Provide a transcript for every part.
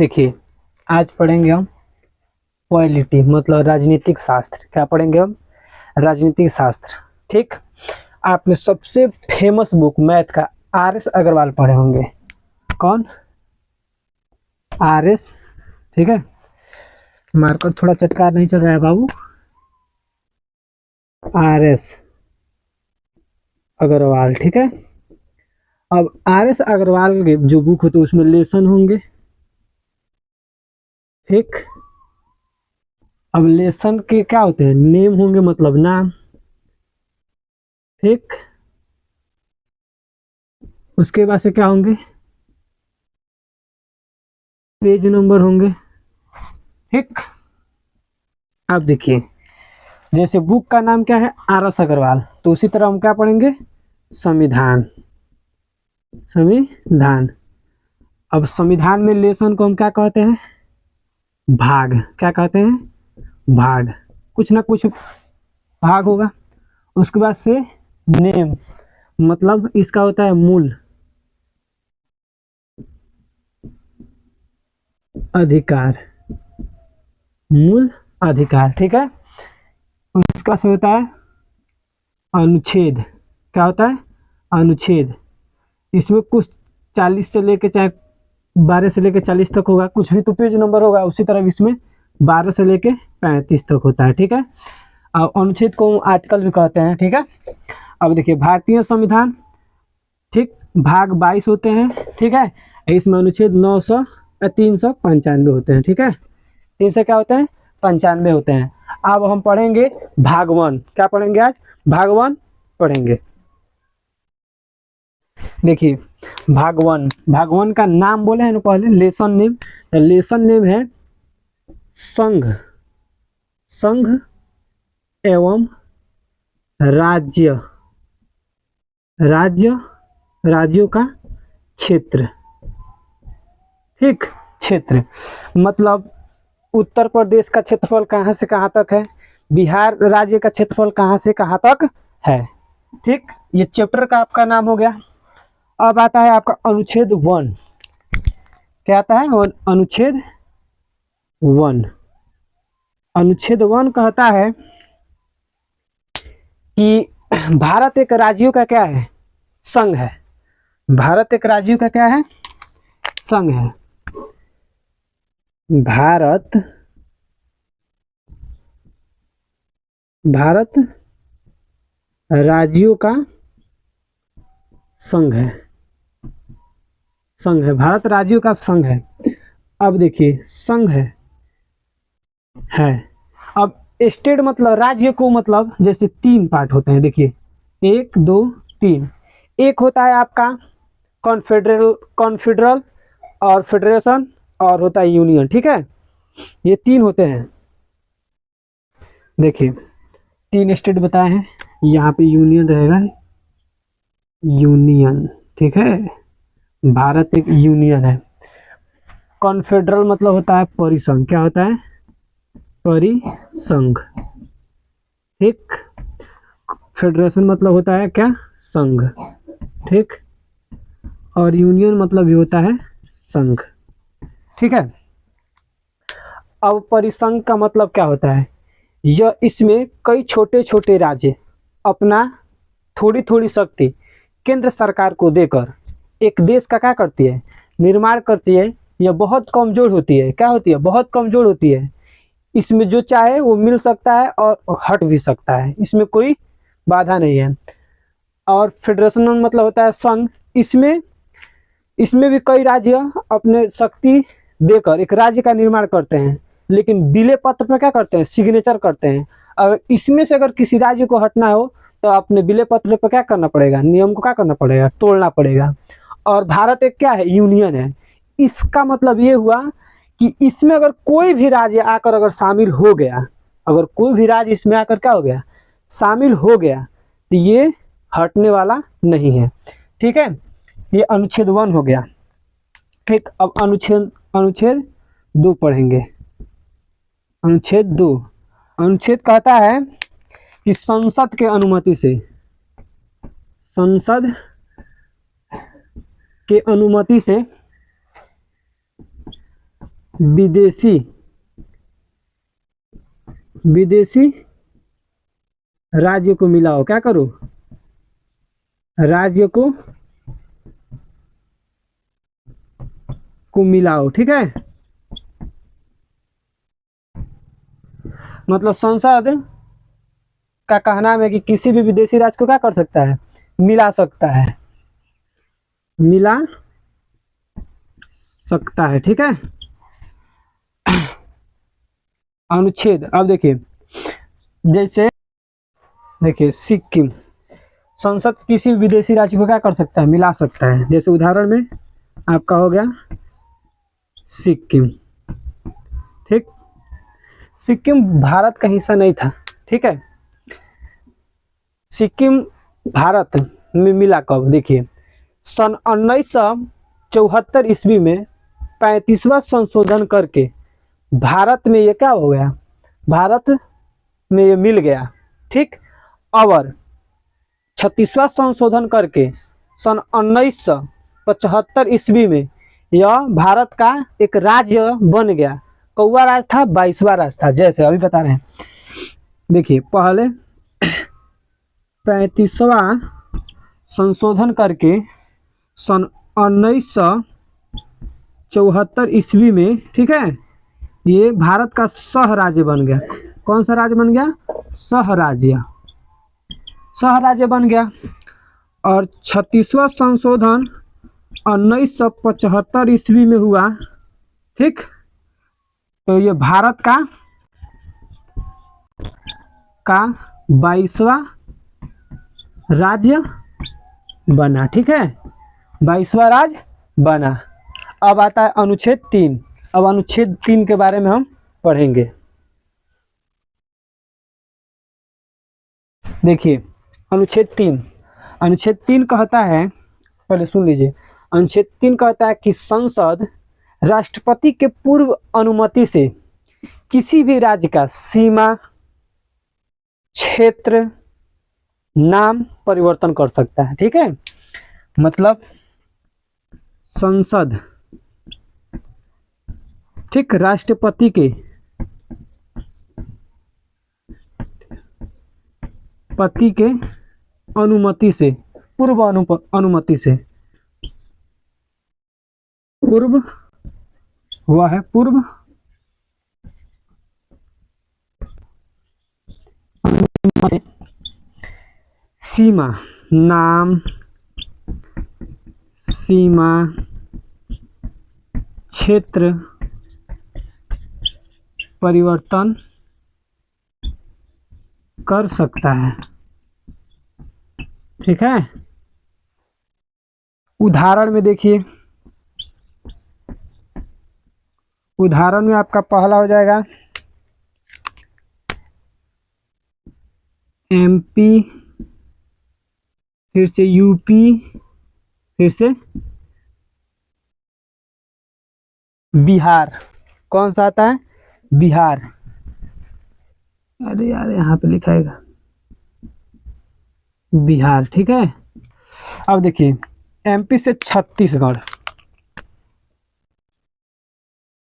देखिए, आज पढ़ेंगे हम पॉलिटी मतलब राजनीतिक शास्त्र। क्या पढ़ेंगे हम? राजनीतिक शास्त्र। ठीक। आपने सबसे फेमस बुक मैथ का आर एस अग्रवाल पढ़े होंगे। कौन? R S. ठीक है, मार्कर थोड़ा चटकार नहीं चल रहा है बाबू। R S Agarwal. ठीक है, अब आर एस अग्रवाल के जो बुक होते हैं उसमें लेसन होंगे। ठीक, अब लेसन के क्या होते हैं? नेम होंगे, मतलब नाम। ठीक, उसके बाद से क्या होंगे? पेज नंबर होंगे। ठीक, अब देखिए, जैसे बुक का नाम क्या है? आर एस अग्रवाल, तो उसी तरह हम क्या पढ़ेंगे? संविधान। संविधान। अब संविधान में लेसन को हम क्या कहते हैं? भाग। क्या कहते हैं? भाग। कुछ ना कुछ भाग होगा। उसके बाद से नेम, मतलब इसका होता है मूल अधिकार। मूल अधिकार। ठीक है, उसका से होता है अनुच्छेद। क्या होता है? अनुच्छेद। इसमें कुछ 40 से लेके चाहे 12 से लेके 40 तक होगा, कुछ भी तो पेज नंबर होगा। उसी तरह इसमें 12 से लेके 35 तक होता है। ठीक है, और अनुच्छेद को आर्टिकल भी कहते हैं। ठीक है, अब देखिए भारतीय संविधान। ठीक, भाग 22 होते हैं। ठीक है, इसमें अनुच्छेद 395 होते हैं। ठीक है, 300 क्या होते हैं? 95 होते हैं। अब हम पढ़ेंगे भाग 1। क्या पढ़ेंगे आज? भाग 1 पढ़ेंगे। देखिए, भाग 1, भाग 1 का नाम बोले हैं ना पहले, लेसन नेम। लेसन नेम है संघ। संघ एवं राज्य। राज्य, राज्यों का क्षेत्र। ठीक, क्षेत्र मतलब उत्तर प्रदेश का क्षेत्रफल कहाँ से कहाँ तक है, बिहार राज्य का क्षेत्रफल कहाँ से कहाँ तक है। ठीक, ये चैप्टर का आपका नाम हो गया। अब आता है आपका अनुच्छेद 1। क्या आता है? अनुच्छेद 1। अनुच्छेद 1 कहता है कि भारत एक राज्यों का क्या है? संघ है। भारत एक राज्यों का क्या है? संघ है। भारत, भारत राज्यों का संघ है। संघ है, भारत राज्यों का संघ है। अब देखिए, संघ है। अब स्टेट मतलब राज्य को, मतलब जैसे 3 पार्ट होते हैं। देखिए 1 2 3। एक होता है आपका कॉन्फेडरल, कॉन्फेडरल और फेडरेशन, और होता है यूनियन। ठीक है, ये 3 होते हैं। देखिए 3 स्टेट बताए हैं, यहाँ पे यूनियन रहेगा। यूनियन। ठीक है, भारत एक यूनियन है। कॉन्फेडरल मतलब होता है परिसंघ। क्या होता है? परिसंघ। ठीक, फेडरेशन मतलब होता है क्या? संघ। ठीक, और यूनियन मतलब भी होता है संघ। ठीक है, अब परिसंघ का मतलब क्या होता है? यह, इसमें कई छोटे छोटे राज्य अपना थोड़ी थोड़ी शक्ति केंद्र सरकार को देकर एक देश का क्या करती है? निर्माण करती है। यह बहुत कमजोर होती है। क्या होती है? बहुत कमजोर होती है। इसमें जो चाहे वो मिल सकता है और हट भी सकता है, इसमें कोई बाधा नहीं है। और फेडरेशन मतलब होता है संघ। इसमें इसमें भी कई राज्य अपने शक्ति देकर एक राज्य का निर्माण करते हैं, लेकिन विलय पत्र पर क्या करते हैं? सिग्नेचर करते हैं। अगर इसमें से अगर किसी राज्य को हटना हो तो अपने विलय पत्र पर क्या करना पड़ेगा? नियम को क्या करना पड़ेगा? तोड़ना पड़ेगा। और भारत एक क्या है? यूनियन है। इसका मतलब ये हुआ कि इसमें अगर कोई भी राज्य आकर अगर शामिल हो गया, अगर कोई भी राज्य इसमें आकर क्या हो गया? शामिल हो गया, तो ये हटने वाला नहीं है। ठीक है, ये अनुच्छेद 1 हो गया। ठीक, अब अनुच्छेद अनुच्छेद 2 पढ़ेंगे। अनुच्छेद 2, अनुच्छेद कहता है कि संसद के अनुमति से, संसद के अनुमति से विदेशी विदेशी राज्य को मिलाओ, क्या करो, राज्य को मिलाओ। ठीक है, मतलब संसद का कहना है कि किसी भी विदेशी राज्य को क्या कर सकता है, मिला सकता है, मिला सकता है। ठीक है, अनुच्छेद, अब देखिए, जैसे देखिए सिक्किम, संसद किसी विदेशी राज्य को क्या कर सकता है, मिला सकता है। जैसे उदाहरण में आपका हो गया सिक्किम। ठीक, सिक्किम भारत का हिस्सा नहीं था। ठीक है, सिक्किम भारत में मिला कब, देखिए सन 1974 ईस्वी में 35वां संशोधन करके भारत में ये क्या हो गया, भारत में ये मिल गया। ठीक, और 36वां संशोधन करके सन 1975 ईस्वी में यह भारत का एक राज्य बन गया। कौवा राज्य था, 22वां राज्य था, जैसे अभी बता रहे हैं। देखिए पहले 35वां संशोधन करके सन 1974 ईस्वी में, ठीक है, ये भारत का सह राज्य बन गया। कौन सा राज्य बन गया, सह राज्य, सह राज्य बन गया। और 36वां संशोधन 1975 ईस्वी में हुआ। ठीक, तो ये भारत का 22वां राज्य बना। ठीक है, 22वां राज्य बना। अब आता है अनुच्छेद 3। अब अनुच्छेद 3 के बारे में हम पढ़ेंगे। देखिए अनुच्छेद 3 कहता है, पहले सुन लीजिए। अनुच्छेद 3 कहता है कि संसद राष्ट्रपति के पूर्व अनुमति से किसी भी राज्य का सीमा, क्षेत्र, नाम परिवर्तन कर सकता है। ठीक है, मतलब संसद, ठीक, राष्ट्रपति के अनुमति से, पूर्व अनुमति से, पूर्व हुआ है, पूर्व सीमा, नाम, सीमा, क्षेत्र परिवर्तन कर सकता है। ठीक है, उदाहरण में देखिए, उदाहरण में आपका पहला हो जाएगा एमपी, फिर से यूपी, फिर से बिहार। कौन सा आता है, बिहार। अरे यार यहाँ पे लिखाएगा बिहार। ठीक है, अब देखिए एमपी से छत्तीसगढ़।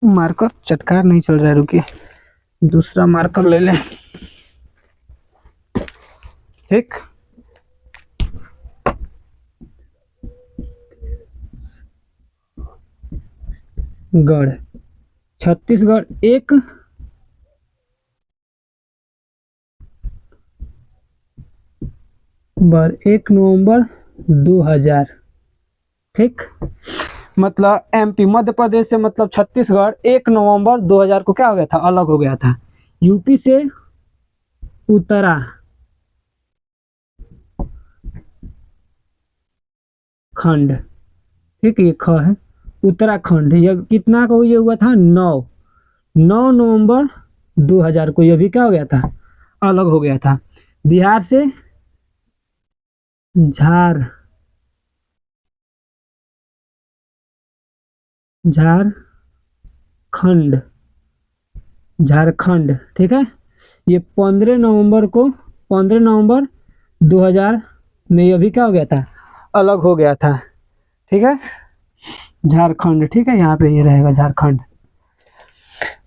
मार्कर चटकार नहीं चल रहा है, रुकिए दूसरा मार्कर ले लें। ठीक, गढ़, छत्तीसगढ़ 1 नवंबर 2000। ठीक, मतलब एमपी मध्य प्रदेश से, मतलब छत्तीसगढ़ 1 नवंबर 2000 को क्या हो गया था, अलग हो गया था। यूपी से उत्तराखंड, ठीक, ये ख है, उत्तराखंड, यह कितना को ये हुआ था, 9 नवंबर 2000 को यह भी क्या हो गया था, अलग हो गया था। बिहार से झारखंड, ठीक है, ये 15 नवंबर 2000 में यह भी क्या हो गया था, अलग हो गया था। ठीक है, झारखंड। ठीक है, यहाँ पे ये रहेगा झारखंड।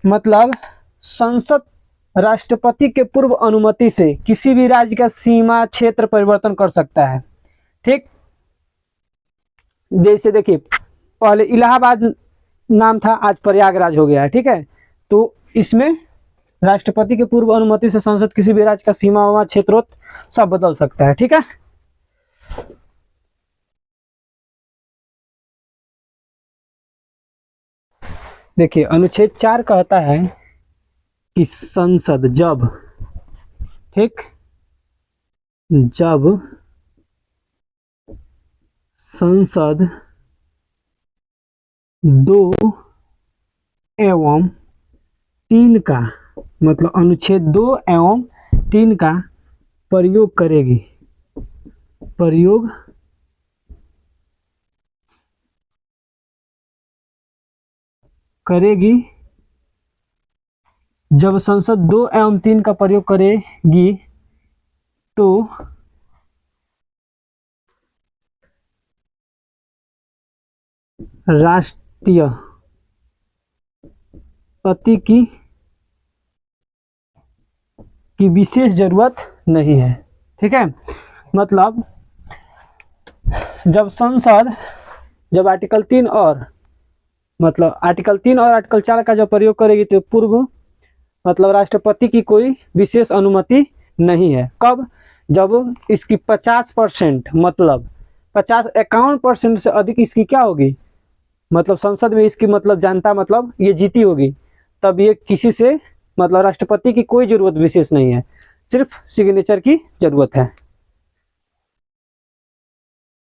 मतलब संसद राष्ट्रपति के पूर्व अनुमति से किसी भी राज्य का सीमा क्षेत्र परिवर्तन कर सकता है। ठीक, जैसे देखिए पहले इलाहाबाद नाम था, आज प्रयागराज हो गया है। ठीक है, तो इसमें राष्ट्रपति के पूर्व अनुमति से संसद किसी भी राज्य का सीमा क्षेत्र सब बदल सकता है। ठीक है, देखिए अनुच्छेद 4 कहता है कि संसद जब, ठीक, जब संसद 2 एवं 3 का, मतलब अनुच्छेद 2 एवं 3 का प्रयोग करेगी, प्रयोग करेगी, जब संसद 2 एवं 3 का प्रयोग करेगी तो राष्ट्रपति की विशेष जरूरत नहीं है। ठीक है, मतलब जब संसद, जब आर्टिकल 3 और आर्टिकल 4 का जब प्रयोग करेगी तो पूर्व मतलब राष्ट्रपति की कोई विशेष अनुमति नहीं है। कब? जब इसकी 50% मतलब 51% से अधिक इसकी क्या होगी, मतलब संसद में इसकी मतलब जनता मतलब ये जीती होगी, तब ये किसी से मतलब राष्ट्रपति की कोई जरूरत विशेष नहीं है, सिर्फ सिग्नेचर की जरूरत है।